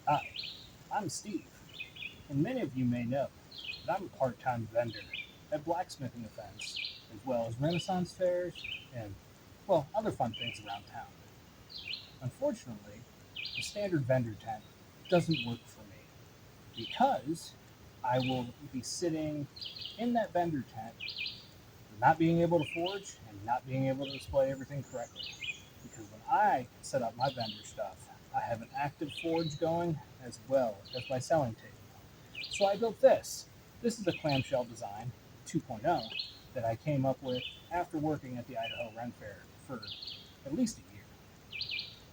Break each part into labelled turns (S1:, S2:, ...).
S1: Hi, I'm Steve, and many of you may know that I'm a part-time vendor at blacksmithing events, as well as Renaissance fairs and, well, other fun things around town. Unfortunately, the standard vendor tent doesn't work for me because I will be sitting in that vendor tent, not being able to forge and not being able to display everything correctly. Because when I set up my vendor stuff, I have an active forge going as well as my selling table. So I built this. This is a clamshell design 2.0 that I came up with after working at the Idaho Ren Fair for at least a year.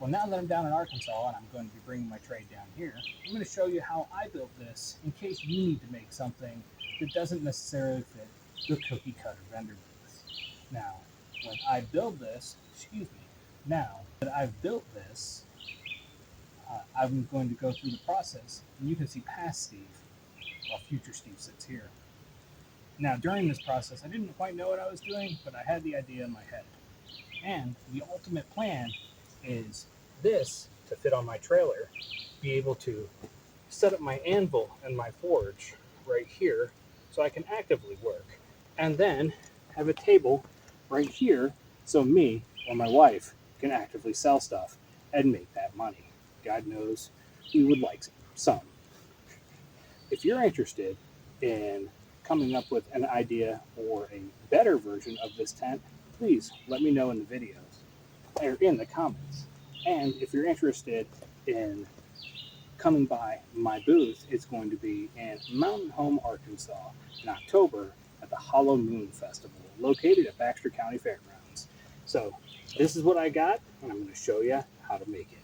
S1: Well, now that I'm down in Arkansas and I'm going to be bringing my trade down here, I'm going to show you how I built this in case you need to make something that doesn't necessarily fit the cookie cutter vendor booth. Now, when I build this, now that I've built this, I'm going to go through the process, and you can see past Steve while future Steve sits here. Now, during this process, I didn't quite know what I was doing, but I had the idea in my head. And the ultimate plan is this to fit on my trailer, be able to set up my anvil and my forge right here so I can actively work. And then have a table right here so me or my wife can actively sell stuff and make that money. God knows we would like some. If you're interested in coming up with an idea or a better version of this tent, please let me know in the videos or in the comments. And if you're interested in coming by my booth, it's going to be in Mountain Home, Arkansas in October at the Hollow Moon Festival, located at Baxter County Fairgrounds. So this is what I got, and I'm going to show you how to make it.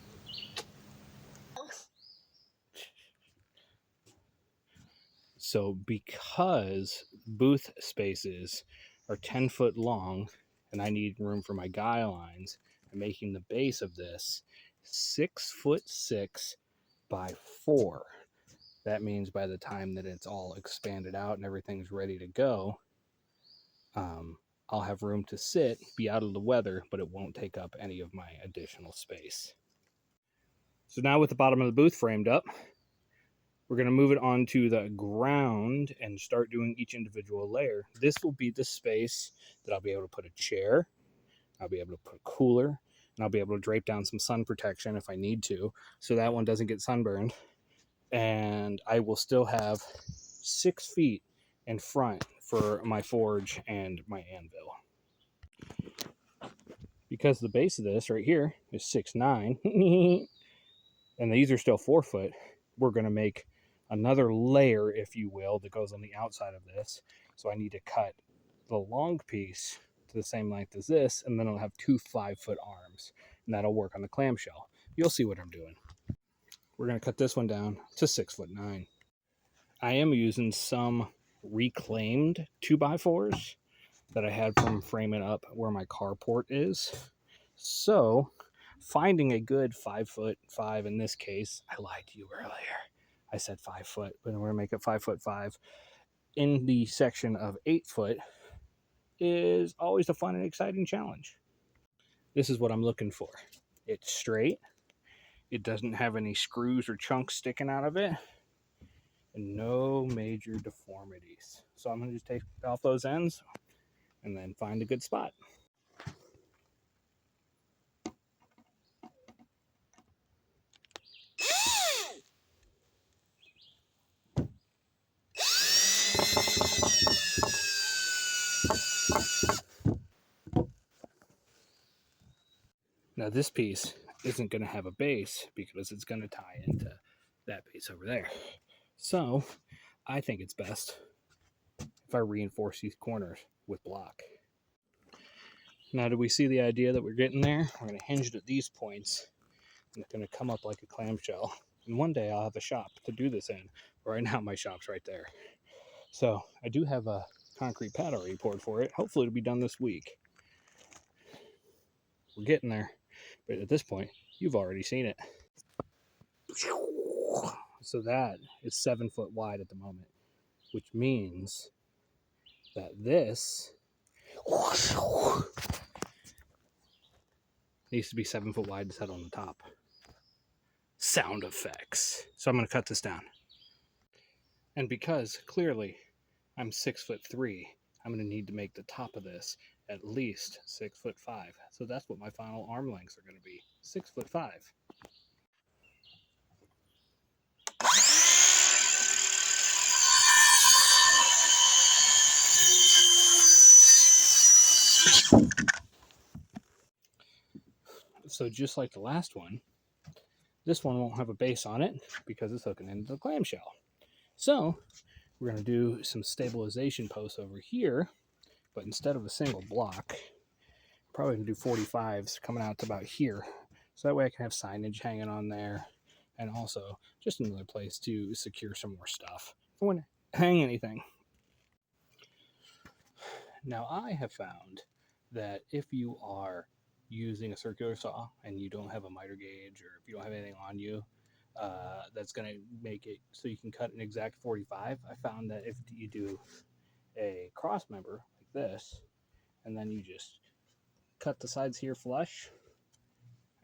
S1: So because booth spaces are 10 foot long and I need room for my guy lines, I'm making the base of this 6'6" by 4. That means by the time that it's all expanded out and everything's ready to go, I'll have room to sit, be out of the weather, but it won't take up any of my additional space. So now with the bottom of the booth framed up, we're going to move it onto the ground and start doing each individual layer. This will be the space that I'll be able to put a chair, I'll be able to put a cooler, and I'll be able to drape down some sun protection if I need to, so that one doesn't get sunburned. And I will still have 6 feet in front for my forge and my anvil. Because the base of this right here is 6'9", and these are still 4 foot, we're going to make another layer, if you will, that goes on the outside of this. So I need to cut the long piece to the same length as this, and then I'll have 2 5-foot arms, and that'll work on the clamshell. You'll see what I'm doing. We're going to cut this one down to 6'9". I am using some reclaimed 2x4s that I had from framing up where my carport is. So finding a good 5'5" in this case, I lied to you earlier. I said 5 foot, but we're gonna make it 5'5" in the section of 8 foot is always a fun and exciting challenge. This is what I'm looking for. It's straight. It doesn't have any screws or chunks sticking out of it, and no major deformities. So I'm gonna just take off those ends and then find a good spot. Now this piece isn't going to have a base because it's going to tie into that piece over there. So I think it's best if I reinforce these corners with block. Now do we see the idea that we're getting there? We're going to hinge it at these points, and it's going to come up like a clamshell. And one day I'll have a shop to do this in. Right now my shop's right there. So I do have a concrete pad already poured for it. Hopefully it'll be done this week. We're getting there. But at this point, you've already seen it. So that is 7 foot wide at the moment, which means that this needs to be 7 foot wide to set on the top. sound effects. So I'm going to cut this down. And because clearly I'm 6'3", I'm going to need to make the top of this at least 6'5". So that's what my final arm lengths are going to be, 6'5". So just like the last one, this one won't have a base on it because it's hooking into the clamshell. So we're going to do some stabilization posts over here, but instead of a single block, I'm probably going to do 45s coming out to about here. So that way I can have signage hanging on there, and also just another place to secure some more stuff. I want to hang anything. Now I have found that if you are using a circular saw and you don't have a miter gauge, or if you don't have anything on you, that's going to make it so you can cut an exact 45. I found that if you do a cross member like this, and then you just cut the sides here flush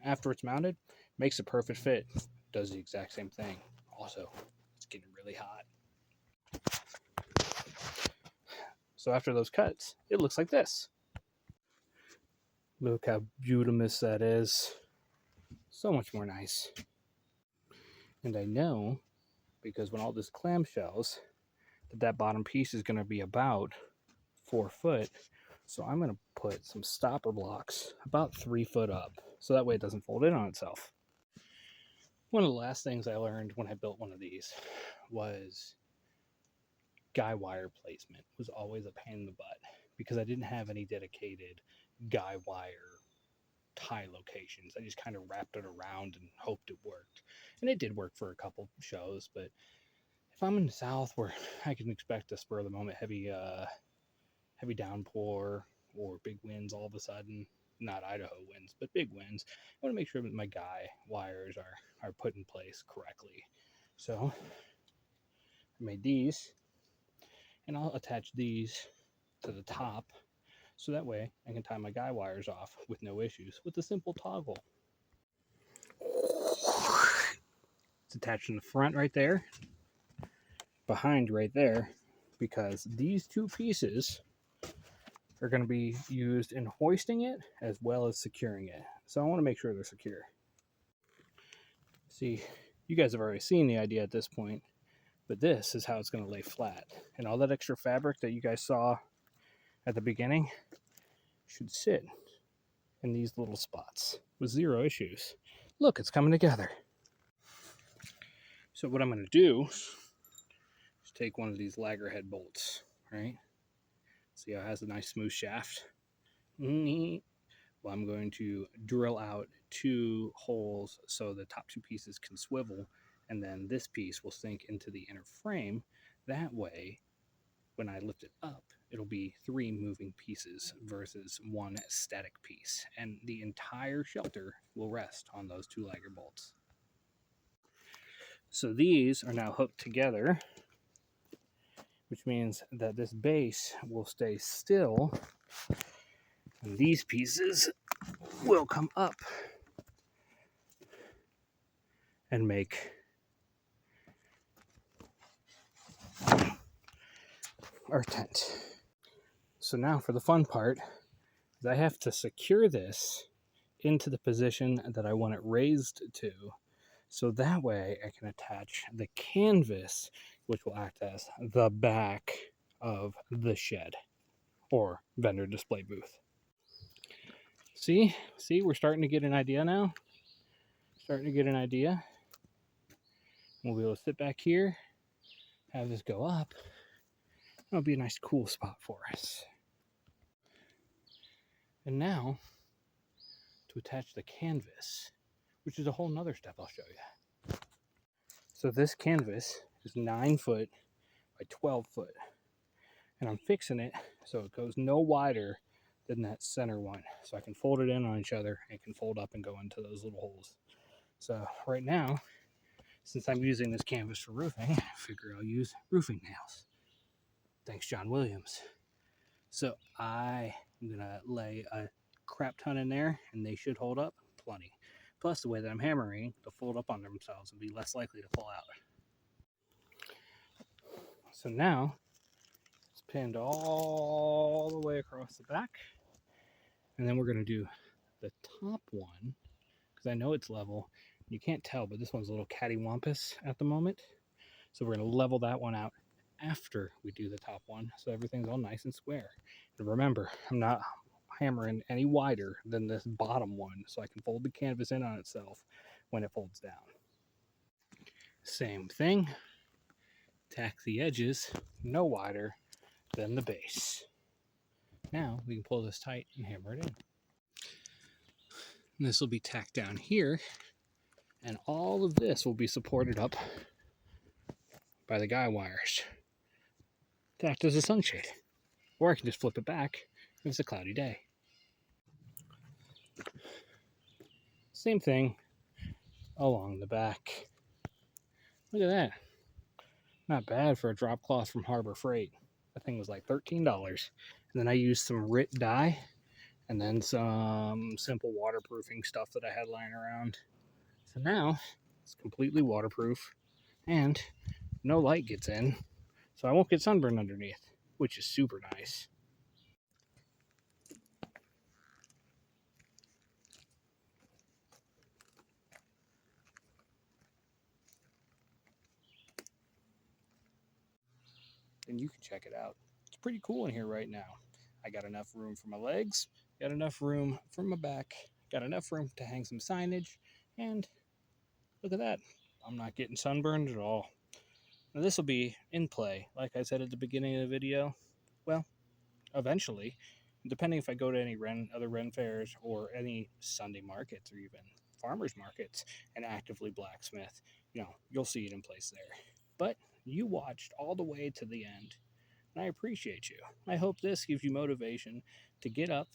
S1: after it's mounted, makes a perfect fit. Does the exact same thing. Also, it's getting really hot. So after those cuts, it looks like this. Look how beautiful that is. So much more nice. And I know, because when all this clamshells, that bottom piece is going to be about 4 foot. So I'm going to put some stopper blocks about 3 foot up, so that way it doesn't fold in on itself. One of the last things I learned when I built one of these was guy wire placement was always a pain in the butt, because I didn't have any dedicated guy wire tie locations. I just kind of wrapped it around and hoped it worked. And it did work for a couple shows, but if I'm in the South where I can expect a spur of the moment heavy downpour or big winds all of a sudden, not Idaho winds, but big winds, I want to make sure that my guy wires are put in place correctly. So I made these, and I'll attach these to the top, so that way I can tie my guy wires off with no issues with a simple toggle. It's attached in the front right there, behind right there, because these two pieces are going to be used in hoisting it as well as securing it. So I want to make sure they're secure. See, you guys have already seen the idea at this point, but this is how it's going to lay flat. And all that extra fabric that you guys saw at the beginning should sit in these little spots with zero issues. Look, it's coming together. So what I'm going to do is take one of these laggerhead bolts, right? See how it has a nice smooth shaft? Well, I'm going to drill out 2 holes so the top 2 pieces can swivel, and then this piece will sink into the inner frame. That way, when I lift it up, it'll be 3 moving pieces versus 1 static piece, and the entire shelter will rest on those 2 lagger bolts. So these are now hooked together, which means that this base will stay still, and these pieces will come up and make our tent. So now for the fun part, is I have to secure this into the position that I want it raised to, so that way I can attach the canvas, which will act as the back of the shed or vendor display booth. See, we're starting to get an idea now. We'll be able to sit back here, have this go up. It'll be a nice cool spot for us. And now to attach the canvas, which is a whole nother step I'll show you. So this canvas is 9 foot by 12 foot, and I'm fixing it so it goes no wider than that center one, so I can fold it in on each other and can fold up and go into those little holes. So right now, since I'm using this canvas for roofing, I figure I'll use roofing nails. Thanks, John Williams. So I'm gonna lay a crap ton in there, and they should hold up plenty. Plus, the way that I'm hammering, they'll fold up on themselves and be less likely to fall out. So now, it's pinned all the way across the back. And then we're going to do the top one, because I know it's level. You can't tell, but this one's a little cattywampus at the moment. So we're going to level that one out after we do the top one, so everything's all nice and square. And remember, I'm not hammering any wider than this bottom one, so I can fold the canvas in on itself when it folds down. Same thing, tack the edges no wider than the base. Now we can pull this tight and hammer it in. And this will be tacked down here, and all of this will be supported up by the guy wires, tacked as a sunshade. Or I can just flip it back if it's a cloudy day. Same thing along the back. Look at that. Not bad for a drop cloth from Harbor Freight. That thing was like $13. And then I used some RIT dye and then some simple waterproofing stuff that I had lying around. So now it's completely waterproof and no light gets in. So I won't get sunburned underneath, which is super nice. And you can check it out. It's pretty cool in here right now. I got enough room for my legs, got enough room for my back, got enough room to hang some signage, and look at that. I'm not getting sunburned at all. Now this will be in play, like I said at the beginning of the video. Well, eventually, depending if I go to any other Ren fairs or any Sunday markets or even farmers markets and actively blacksmith, you'll see it in place there. But you watched all the way to the end, and I appreciate you. I hope this gives you motivation to get up,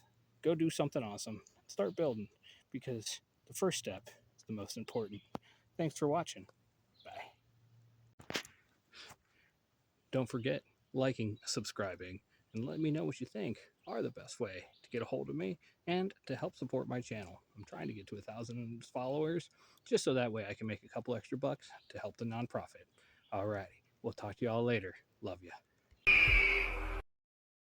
S1: go do something awesome, start building, because the first step is the most important. Thanks for watching. Bye. Don't forget liking, subscribing, and let me know what you think are the best way to get a hold of me and to help support my channel. I'm trying to get to 1,000 followers just so that way I can make a couple extra bucks to help the nonprofit. Alrighty, we'll talk to you all later. Love you.